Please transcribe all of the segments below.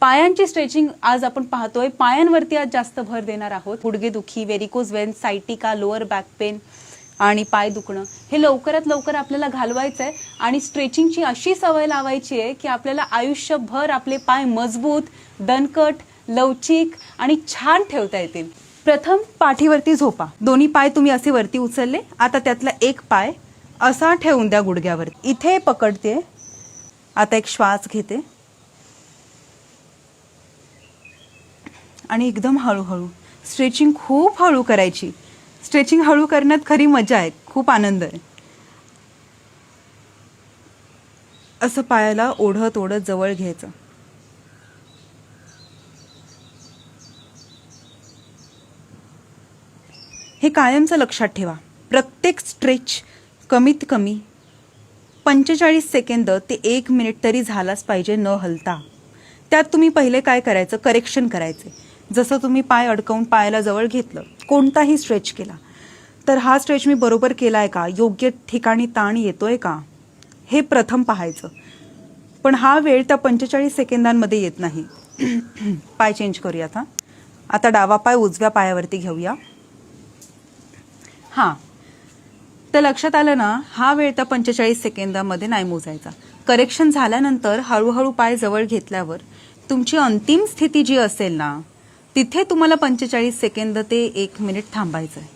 पायांची स्ट्रेचिंग आज आपण पाहतोय, पायांवरती आज जास्त भर देणार आहोत. गुडघेदुखी, varicose veins, sciatica, lower back pain आणि पाय दुखणं हे लवकरात लवकर आपल्याला घालवायचं आहे आणि स्ट्रेचिंगची अशी सवय लावायची आहे की आपल्याला आयुष्यभर आपले पाय मजबूत, दणकट, लवचिक आणि छान ठेवता येतील. प्रथम पाठीवरती झोपा. दोन्ही पाय तुम्ही असे वरती उचलले. आता त्यातला एक पाय असा ठेवून द्या गुडघ्यावर. इथे पकडते. आता एक श्वास घेते आणि एकदम हळूहळू स्ट्रेचिंग खूप हळू करायची. स्ट्रेचिंग हळू करण्यात खरी मजा आहे, खूप आनंद आहे. असं पायाला ओढत ओढत जवळ घ्यायचं. हे कायमचं लक्षात ठेवा. प्रत्येक स्ट्रेच कमीत कमी 45 सेकंद ते 1 मिनिट तरी झालाच पाहिजे न हलता. त्यात तुम्ही पहिले काय करायचं, करेक्शन करायचे. जसं तुम्ही पाय अडकवून पायाला जवळ घेतलं, कोणताही स्ट्रेच केला तर हा स्ट्रेच मी बरोबर केलाय का, योग्य ठिकाणी ताण येतोय का, हे प्रथम पाहायचं. पण हा वेळ त्या 45 सेकंदांमध्ये येत नाही. पाय चेंज करूयात. आता डावा पाय उजव्या पायावरती घेऊया. हां, तर लक्षात आलं ना, हा वेळ त्या 45 सेकंदामध्ये नाही मोजायचा. करेक्शन झाल्यानंतर हळूहळू पाय जवळ घेतल्यावर तुमची अंतिम स्थिती जी असेल ना, तिथे तुम्हाला 45 सेकंद ते 1 मिनिट थांबायचं आहे.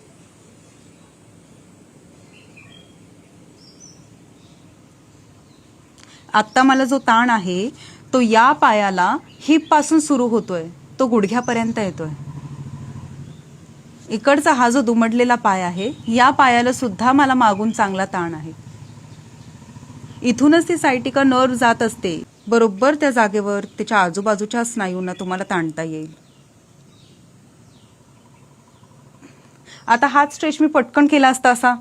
आत्ता मला जो ताण आहे तो या पायाला हिप पासून सुरू होतोय, तो गुडघ्यापर्यंत येतोय. इकडचा हा जो दुमडलेला पाय आहे, या पायाला सुद्धा मला मागून चांगला ताण आहे. इथूनच ती सायटिका नर्व जात असते. बरोबर त्या जागेवर त्याच्या आजूबाजूच्या स्नायूंना तुम्हाला ताणता येईल. आता हाच स्ट्रेच मी पटकन केला असता, असा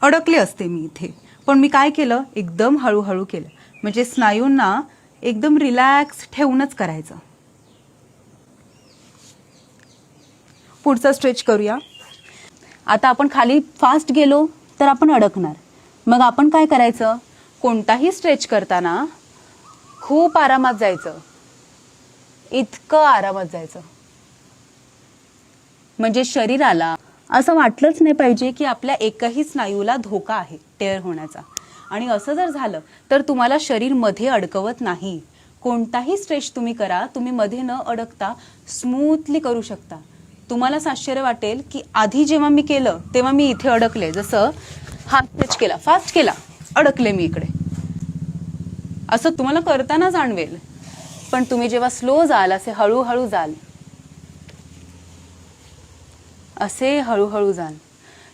अडकले असते मी इथे. पण मी काय केलं, एकदम हळूहळू केलं. म्हणजे स्नायूंना एकदम रिलॅक्स ठेवूनच करायचं. पुढचा स्ट्रेच करूया. आता आपण खाली फास्ट गेलो तर आपण अडकणार. मग आपण काय करायचं, कोणताही स्ट्रेच करताना खूप आरामात जायचं, इतकं आरामात जायचं म्हणजे शरीराला असं वाटलंच नाही पाहिजे की आपल्या एकही स्नायूला धोका आहे टेअर होण्याचा. आणि असं जर झालं तर तुम्हाला शरीर मध्ये अडकवत नाही. कोणताही स्ट्रेच तुम्ही करा, तुम्ही मध्ये न अडकता स्मूथली करू शकता. तुम्हालाच आश्चर्य वाटेल की आधी जेव्हा मी केलं तेव्हा मी इथे अडकले. जसं हा स्ट्रेच केला, फास्ट केला, अडकले मी इकडे, असं तुम्हाला करताना जाणवेल. पण तुम्ही जेव्हा स्लो जाल, असे हळूहळू जाल, असे हळूहळू जाल,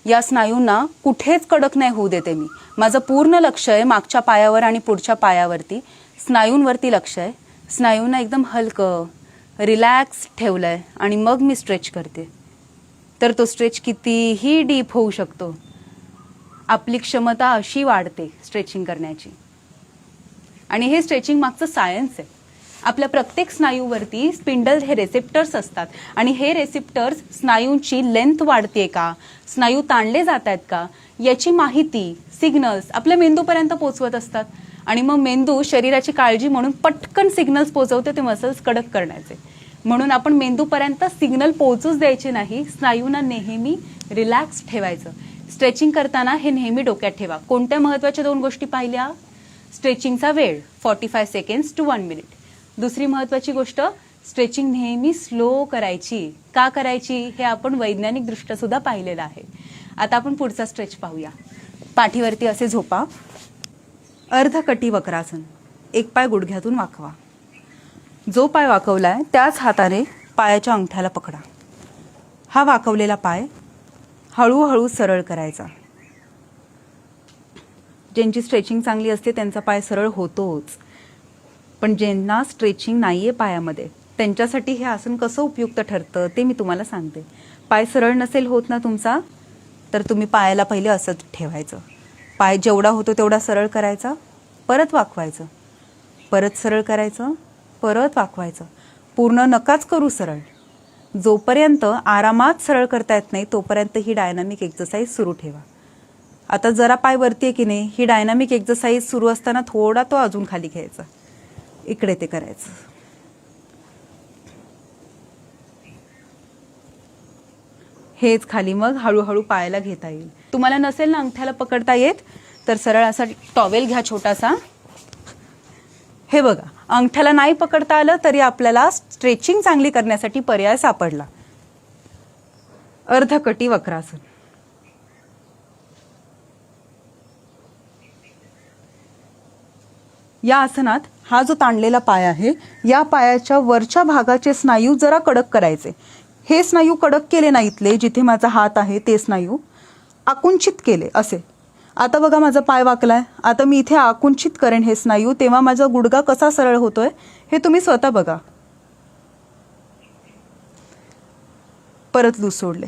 या स्नायूंना कुठेच कडक नाही होऊ देते मी. माझं पूर्ण लक्ष आहे मागच्या पायावर आणि पुढच्या पायावरती, स्नायूंवरती लक्ष आहे. स्नायूंना एकदम हलकं रिलॅक्स ठेवलंय आणि मग मी स्ट्रेच करते. तर तो स्ट्रेच कितीही डीप होऊ शकतो. आपली क्षमता अशी वाढते स्ट्रेचिंग करण्याची. आणि हे स्ट्रेचिंग मागचं सायन्स आहे. आपल्या प्रत्येक स्नायूवरती स्पिंडल हे रेसेप्टर्स असतात आणि हे रेसेप्टर्स स्नायूंची लेंथ वाढते का, स्नायू ताणले जात आहेत का, याची माहिती, सिग्नल्स आपल्या मेंदूपर्यंत पोहोचवत असतात. आणि मग मेंदू शरीराची काळजी म्हणून पटकन सिग्नल्स पोहोचवते ते मसल्स कडक करण्याचे. म्हणून आपण मेंदूपर्यंत सिग्नल पोहोचूच द्यायचे नाही. स्नायूंना नेहमी रिलॅक्स ठेवायचं. स्ट्रेचिंग करताना हे नेहमी डोक्यात ठेवा. कोणत्या महत्त्वाच्या 2 गोष्टी पाहिल्या, स्ट्रेचिंगचा वेळ 45 सेकंड्स टू 1 मिनिट. दुसरी महत्त्वाची गोष्ट, स्ट्रेचिंग नेहमी स्लो करायची. का करायची हे आपण वैज्ञानिक दृष्ट्या सुद्धा पाहिलेलं आहे. आता आपण पुढचा स्ट्रेच पाहूया. पाठीवरती असे झोपा. अर्धकटी वक्रासन. एक पाय गुडघ्यातून वाकवा. जो पाय वाकवलाय त्याच हाताने पायाच्या अंगठ्याला पकडा. हा वाकवलेला पाय हळूहळू सरळ करायचा. ज्यांची स्ट्रेचिंग चांगली असते त्यांचा पाय सरळ होतोच. पण ज्यांना स्ट्रेचिंग नाहीये पायामध्ये, त्यांच्यासाठी हे आसन कसं उपयुक्त ठरतं ते मी तुम्हाला सांगते. पाय सरळ नसेल होत ना तुमचा, तर तुम्ही पायाला पहिले असंच ठेवायचं. पाय जेवढा होतो तेवढा सरळ करायचा, परत वाकवायचं, परत सरळ करायचं, परत वाकवायचं. पूर्ण नकाच करू सरळ. जोपर्यंत आरामात सरळ करता येत नाही तोपर्यंत ही डायनामिक एक्सरसाइज सुरू ठेवा. आता जरा पाय वरती आहे की नाही, ही डायनामिक एक्सरसाइज सुरू असताना थोडा तो अजून खाली घ्यायचा, इकडे ते करायचं. हेच खाली मग हळूहळू पायाला घेता येईल. तुम्हाला नसेल ना अंगठ्याला पकडता येत तर सरळ असा टॉवेल घ्या छोटासा. हे बघा, अंगठ्याला नाही पकडता आलं तरी आपल्याला स्ट्रेचिंग चांगली करण्यासाठी पर्याय सापडला. अर्धकटी वक्रासन. या आसनात हा जो ताणलेला पाय आहे, या पायाच्या वरच्या भागाचे स्नायू जरा कडक करायचे. हे स्नायू कडक केले नाहीतले, जिथे माझा हात आहे ते स्नायू आकुंचित केले असे. आता बघा माझा पाय वाकलाय, आता मी इथे आकुंचित करेन हे स्नायू, तेव्हा माझा गुडघा कसा सरळ होतोय हे तुम्ही स्वतः बघा. परत लूज सोडले.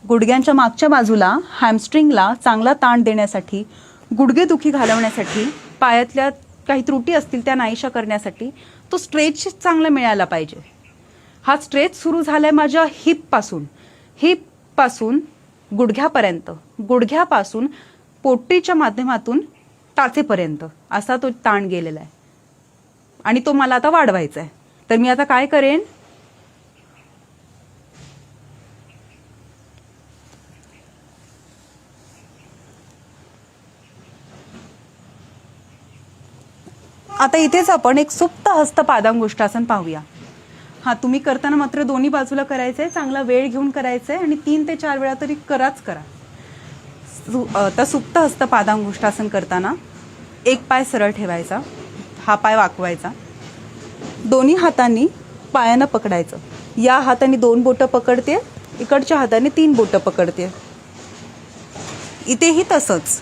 गुडघ्यांच्या मागच्या बाजूला हॅमस्ट्रिंगला चांगला ताण देण्यासाठी, गुडघेदुखी घालवण्यासाठी, पायातल्या काही त्रुटी असतील त्या नाहीशा करण्यासाठी तो स्ट्रेच चांगला मिळाला पाहिजे. हा स्ट्रेच सुरू झालाय माझ्या हिपपासून गुडघ्यापर्यंत, गुडघ्यापासून पोटीच्या माध्यमातून टाचेपर्यंत असा तो ताण गेलेला आहे आणि तो मला आता वाढवायचा आहे. तर मी आता काय करेन, आता इथेच आपण एक सुप्त हस्त पादांगुष्ठासन पाहूया. हा, तुम्ही करताना मात्र दोन्ही बाजूला करायचंय, चांगला वेळ घेऊन करायचंय आणि 3 ते 4 वेळा तरी कराच करा. तर सुप्त हस्त पादांगुष्ठासन करताना एक पाय सरळ ठेवायचा, हा पाय वाकवायचा, दोन्ही हातांनी पायानं पकडायचं. या हाताने 2 बोटं पकडते, इकडच्या हाताने 3 बोटं पकडते. इथेही तसंच.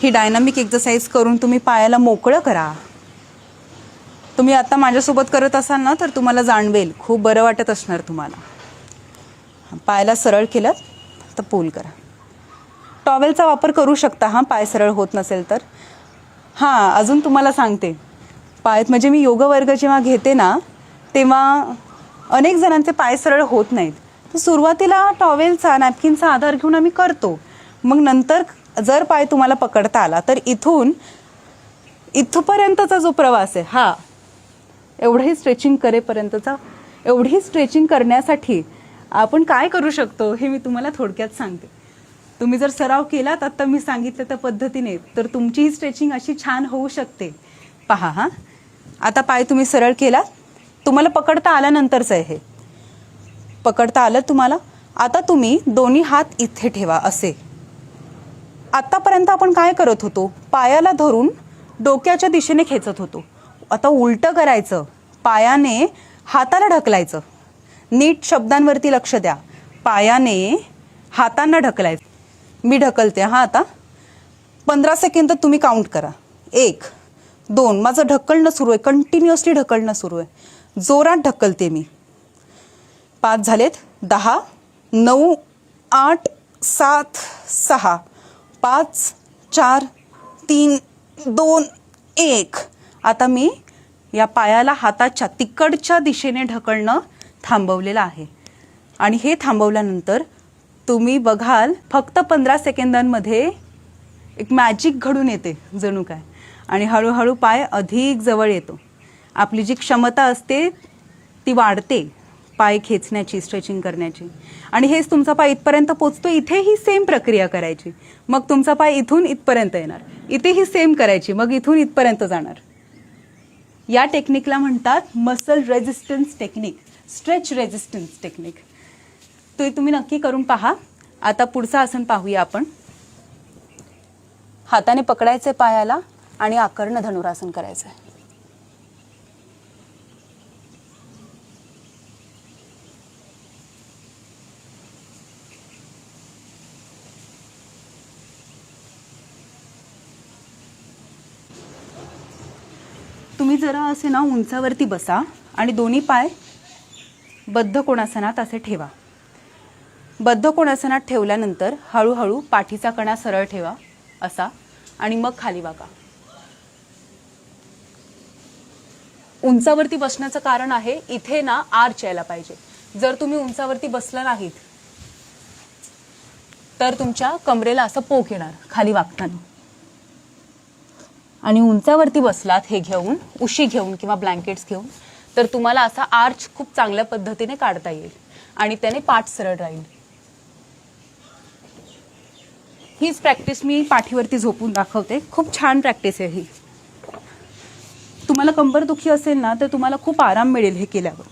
ही डायनामिक एक्सरसाइज करून तुम्ही पायाला मोकळं करा. तुम्ही आता माझ्यासोबत करत असाल ना तर तुम्हाला जाणवेल, खूप बरं वाटत असणार तुम्हाला. पायाला सरळ केलं तर पूल करा. टॉवेलचा वापर करू शकता हा, पाय सरळ होत नसेल तर. हां, अजून तुम्हाला सांगते, पायात म्हणजे मी योग वर्ग जेव्हा घेते ना तेव्हा अनेक जणांचे पाय सरळ होत नाहीत. तर सुरुवातीला टॉवेलचा, नॅपकिनचा आधार घेऊन आम्ही करतो. मग नंतर जर पाय तुम्हाला पकडता आला तर इथपर्यंतचा जो प्रवास आहे, हा एवढी स्ट्रेचिंग करेपर्यंतचा, एवढी स्ट्रेचिंग करण्यासाठी आपण काय करू शकतो हे मी तुम्हाला थोडक्यात सांगते. तुम्ही जर सराव केलात आता मी सांगितलं त्या पद्धतीने तर तुमची ही स्ट्रेचिंग अशी छान होऊ शकते. पहा हा, आता पाय तुम्ही सरळ केला, तुम्हाला पकडता आल्यानंतरच आहे हे, पकडता आलं तुम्हाला. आता तुम्ही दोन्ही हात इथे ठेवा असे. आतापर्यंत आपण काय करत होतो, पायाला धरून डोक्याच्या दिशेने खेचत होतो. आता उलटं करायचं, पायाने हाताला ढकलायचं. नीट शब्दांवरती लक्ष द्या. पायाने हातांना ढकलायचं. मी ढकलते हा. आता 15 सेकंद तुम्ही काउंट करा. 1, 2, माझं ढकलणं सुरू आहे, कंटिन्युअसली ढकलणं सुरू आहे, जोरात ढकलते मी. 5 झालेत, 10, 9, 8, 7, 6, 5, 4, 3, 2, 1. आता मी या पायाला हाताच्या तिकडच्या दिशेने ढकलणं थांबवलेलं आहे आणि हे थांबवल्यानंतर तुम्ही बघाल फक्त 15 सेकंदांमध्ये एक मॅजिक घडून येते जणू काय, आणि हळूहळू पाय अधिक जवळ येतो. आपली जी क्षमता असते ती वाढते पाय खेचण्याची, स्ट्रेचिंग करण्याची. आणि हेच तुमचा पाय इथपर्यंत पोचतो, इथेही सेम प्रक्रिया करायची. मग तुमचा पाय इथून इथपर्यंत येणार, इथेही सेम करायची, मग इथून इथपर्यंत जाणार. या टेक्निकला म्हणतात muscle resistance technique, stretch resistance technique. तो तुम्ही नक्की करून पहा. आता पुढचं आसन पाहूया आपण. हाताने पकडायचे पायाला आणि आकर्ण धनुरासन करायचं आहे. तुम्ही जरा असे ना उंचावरती बसा आणि दोन्ही पाय बद्ध कोणासनात असे ठेवा. बद्ध कोणासनात ठेवल्यानंतर हळूहळू पाठीचा कणा सरळ ठेवा असा आणि मग खाली वाका. उंचावरती बसण्याचं कारण आहे इथे ना आर्च यायला पाहिजे. जर तुम्ही उंचावरती बसला नाहीत तर तुमच्या कमरेला असं पोक येणार खाली वाकताना. आणि उंचावरती बसलात हे घेऊन, उशी घेऊन किंवा ब्लँकेट्स घेऊन, तर तुम्हाला असा आर्च खूप चांगल्या पद्धतीने काढता येईल आणि त्याने पाठ सरळ राहील. हीच प्रॅक्टिस मी पाठीवरती झोपून दाखवते. खूप छान प्रॅक्टिस आहे ही. तुम्हाला कंबरदुखी असेल ना तर तुम्हाला खूप आराम मिळेल हे केल्यावर.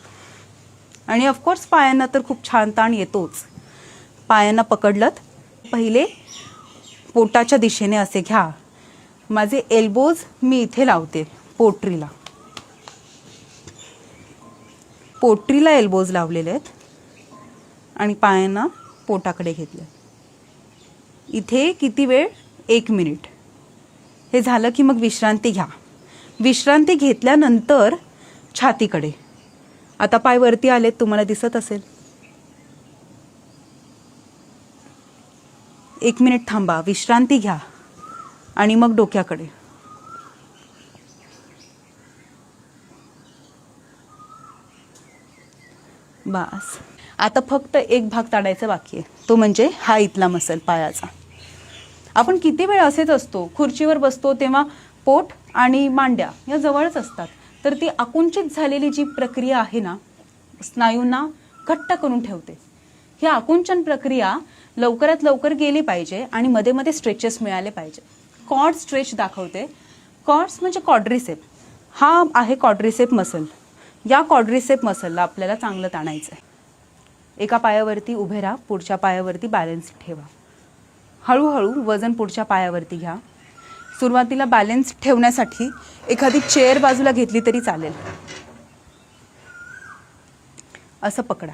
आणि ऑफकोर्स पायांना तर खूप छान ताण येतोच. पायांना पकडलत, पहिले पोटाच्या दिशेने असे घ्या. माझे एल्बोज मी इथे लावते पोटरीला. पोटरीला एल्बोज लावलेले आहेत आणि पायांना पोटाकडे घेतले. इथे किती वेळ? 1 मिनिट. हे झालं की मग विश्रांती घ्या. विश्रांती घेतल्यानंतर छातीकडे. आता पाय वरती आलेत, तुम्हाला दिसत असेल. 1 मिनिट थांबा, विश्रांती घ्या आणि मग डोक्याकडे. बस. आता फक्त एक भाग ताडायचा बाकी आहे, तो म्हणजे हा इथला मसल पायाचा. आपण किती वेळ असेच असतो, खुर्चीवर बसतो तेव्हा पोट आणि मांड्या या जवळच असतात. तर ती आकुंचित झालेली जी प्रक्रिया आहे ना, स्नायूंना घट्ट करून ठेवते. ही आकुंचन प्रक्रिया लवकरात लवकर गेली पाहिजे आणि मध्ये मध्ये स्ट्रेचेस मिळाले पाहिजे. कॉड स्ट्रेच दाखवते. कॉड्स म्हणजे क्वाड्रिसेप. हा आहे क्वाड्रिसेप मसल. या क्वाड्रिसेप मसलला आपल्याला चांगलं ताणायचं आहे. एका पायावरती उभे राहा, पुढच्या पायावरती बॅलन्स ठेवा. हळूहळू वजन पुढच्या पायावरती घ्या. सुरुवातीला बॅलन्स ठेवण्यासाठी एखादी चेअर बाजूला घेतली तरी चालेल. असं पकडा.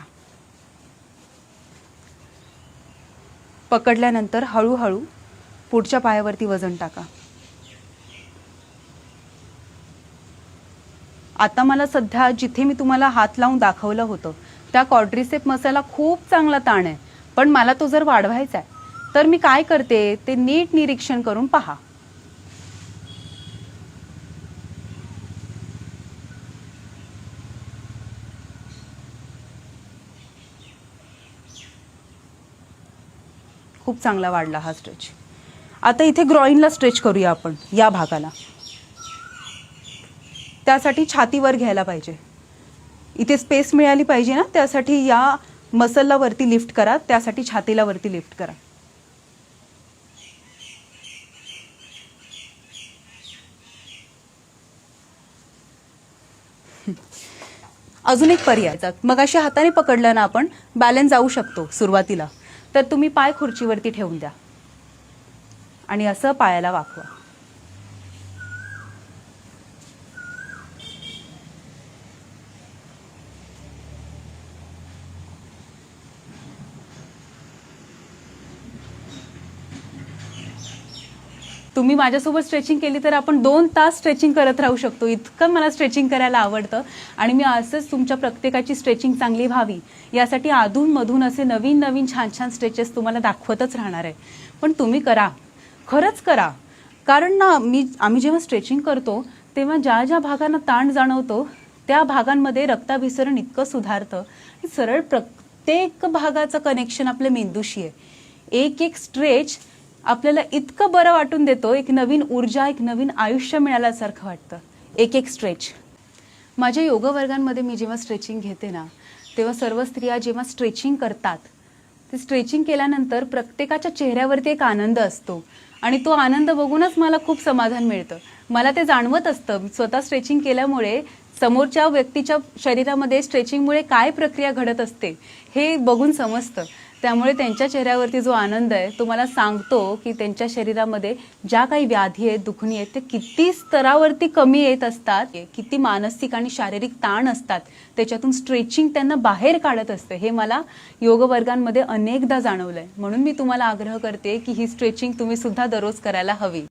पकडल्यानंतर हळूहळू पुढच्या पायावरती वजन टाका. आता मला सध्या जिथे मी तुम्हाला हात लावून दाखवलं होतं त्या क्वाड्रिसेप मसलला खूप चांगला ताण आहे, पण मला तो जर वाढवायचा आहे तर मी काय करते ते नीट निरीक्षण करून पहा. खूप चांगला वाढला हा स्ट्रेच. आता इथे ग्रॉइनला स्ट्रेच करूया आपण, या भागाला. त्यासाठी छातीवर घ्यायला पाहिजे. इथे स्पेस मिळाली पाहिजे ना, त्यासाठी या मसलला वरती लिफ्ट करा, त्यासाठी छातीला वरती लिफ्ट करा. अजून एक पर्याय, मग अशा हाताने पकडलं ना आपण, बॅलन्स जाऊ शकतो सुरुवातीला. तर तुम्ही पाय खुर्चीवरती ठेवून द्या आणि असं पायाला वाकवा. तुम्ही माझ्यासोबत स्ट्रेचिंग केली तर आपण 2 तास स्ट्रेचिंग करत राहू शकतो. इतकं मला स्ट्रेचिंग करायला आवडतं आणि मी असंच तुमच्या प्रत्येकाची स्ट्रेचिंग चांगली व्हावी यासाठी अधूनमधून असे नवीन नवीन छान छान स्ट्रेचेस तुम्हाला दाखवतच राहणार आहे. पण तुम्ही करा, खरंच करा. कारण ना आम्ही जेव्हा स्ट्रेचिंग करतो तेव्हा ज्या ज्या भागांना ताण जाणवतो त्या भागांमध्ये रक्ताभिसरण इतकं सुधारतं की सरळ प्रत्येक भागाचं कनेक्शन आपल्या मेंदूशी आहे. एक एक स्ट्रेच आपल्याला इतकं बरं वाटून देतो, एक नवीन ऊर्जा, एक नवीन आयुष्य मिळाल्यासारखं वाटतं एक एक स्ट्रेच. माझ्या योग वर्गांमध्ये मी जेव्हा स्ट्रेचिंग घेते ना, तेव्हा सर्व स्त्रिया जेव्हा स्ट्रेचिंग करतात, ते स्ट्रेचिंग केल्यानंतर प्रत्येकाच्या चेहऱ्यावरती एक आनंद असतो आणि तो आनंद बघूनच मला खूप समाधान मिळतं. मला ते जाणवत असतं. स्वतः स्ट्रेचिंग केल्यामुळे समोरच्या व्यक्तीच्या शरीरामध्ये स्ट्रेचिंगमुळे काय प्रक्रिया घडत असते हे बघून समजतं. त्यामुळे त्यांच्या चेहऱ्यावरती जो आनंद आहे तो मला सांगतो की त्यांच्या शरीरामध्ये ज्या काही व्याधी आहेत, दुखणी आहेत, ते किती स्तरावरती कमी येत असतात, किती मानसिक आणि शारीरिक ताण असतात, त्याच्यातून स्ट्रेचिंग त्यांना बाहेर काढत असते. हे मला योग वर्गांमध्ये अनेकदा जाणवलंय. म्हणून मी तुम्हाला आग्रह करते की ही स्ट्रेचिंग तुम्ही सुद्धा दररोज करायला हवी.